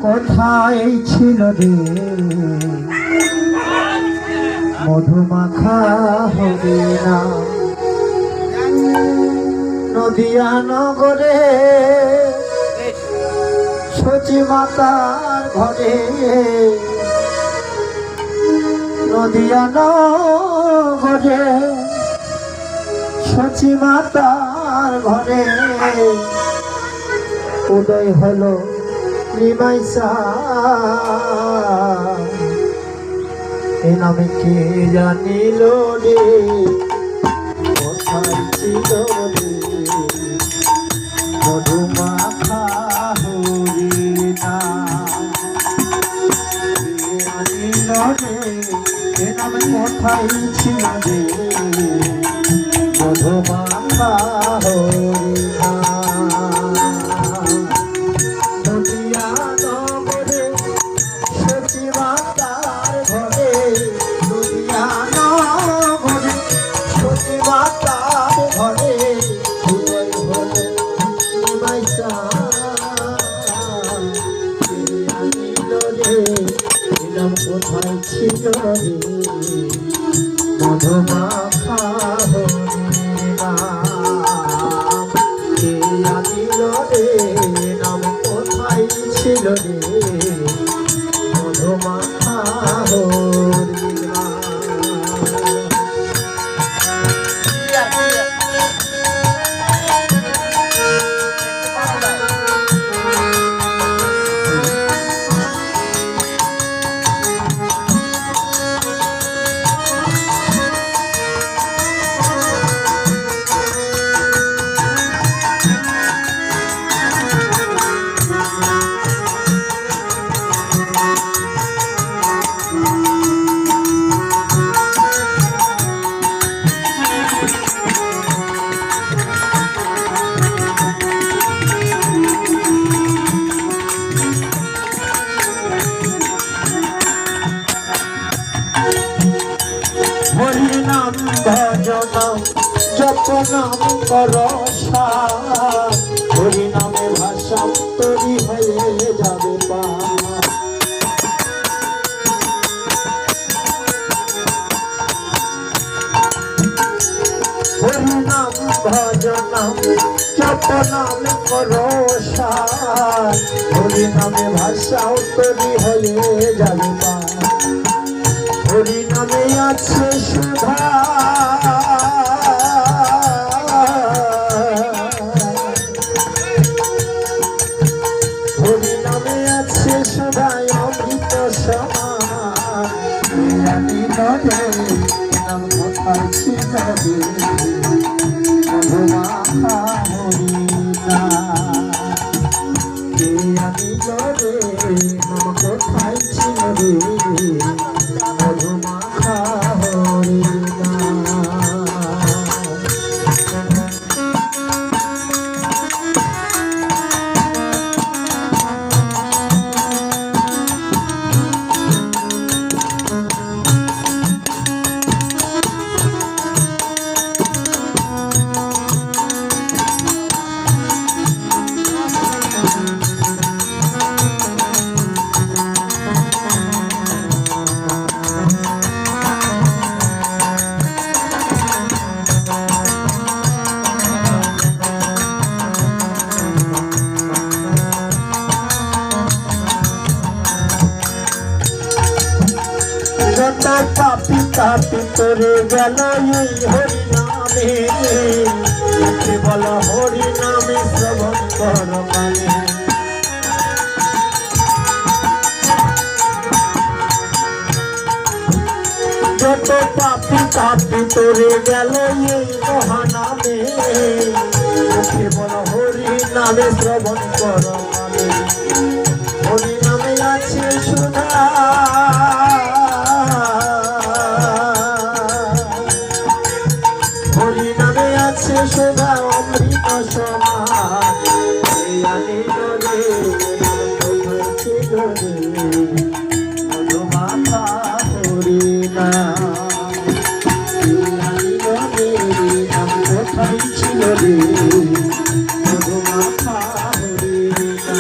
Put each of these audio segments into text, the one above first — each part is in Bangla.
কোথায় ছিল রে মধুমাখা হবে না নদিয়া নগরে সচি মাতার ঘরে নদিয়া নগরে সচি মাতার ঘরে উদয় হলো নিমাইসা এ নামে কে জানিল রে কোথায় ছিল রে মধুমাখা হরিণা কে জানিল রে এ নামে কোথায় ছিল রে মধুমাখা হরিণা কোথায় ছিল রে মধুমাখা হরিণা কে আনিল রে নাম কোথায় ছিল রে মধুমাখা হরিণা হরিনাম ভজনাম জপনাম করসা হরিনামে ভাষান্তরি হয়ে যাবে পা হরিনাম ভজনাম জপনাম করসা হরিনামে ভাষান্তরি হয়ে যাবে পা হরিনামে আছে সুধা হরিনামে আছে সুধা অমৃত সমান নাম কোথায় ছিল রে মধুমাখা হরিণা কে আনিল রে নাম কোথায় ছিল রে মধুমাখা হরিণা যত পাপি তাপি করে গেল এই হরিনামে বল হরিনামে শ্রবণ কর মানে যত পাপি তাপি করে গেল এই মহানামে বল হরিনামে শ্রবণ কর মানে হরিনামে আছে সুধা হরিনামে আছে সুধা অমৃত সমান আনিল রে কোথায় ছিল রে মধুমাখা হরিণা আনিল রে নাম কোথায় ছিল রে মধুমাখা হরিণা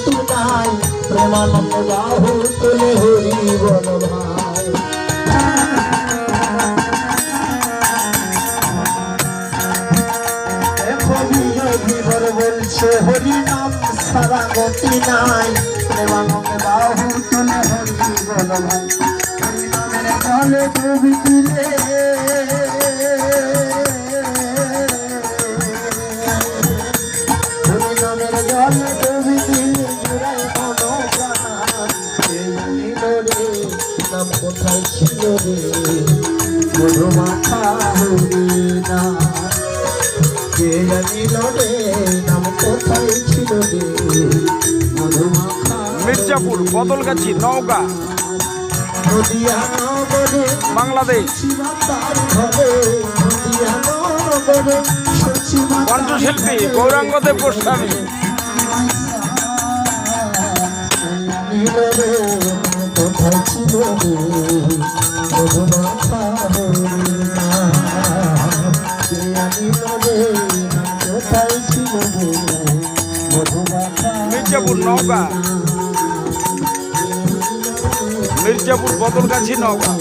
গতি নাই প্রেমানন্দ বাহু তুলে হরি বল ভাই বিভোর বলছে হরি নাম সারা গতি নাই প্রেমানন্দে বাহু তুলে হরি বল ভাই হরি নামের জলে ডুবি দিলে হরি নামের জলে ডুবি দিলে জুড়াই মনো প্রাণ নিল রে নাম কোথায় ছিল রে মধু মাথা হরি না কে জানিল রে নাম কোথায় ছিল রে মধুমাখা মির্জাপুর, বদলগাছি, নওগাঁ, নদিয়া নগরে বাংলাদেশ। সীমান্তার ঘরে নদিয়া নগরে সীমান্তার কণ্ঠশিল্পী গৌরাঙ্গদেব গোস্বামী। জানিল রে নাম কোথায় ছিল রে মধুমাখা হরি না কে জানিল রে নাম কোথায় ছিল রে মধুমাখা মির্জাপুর, নওগাঁ, মির্জাপুর, বদলগাছি, নওগাঁ।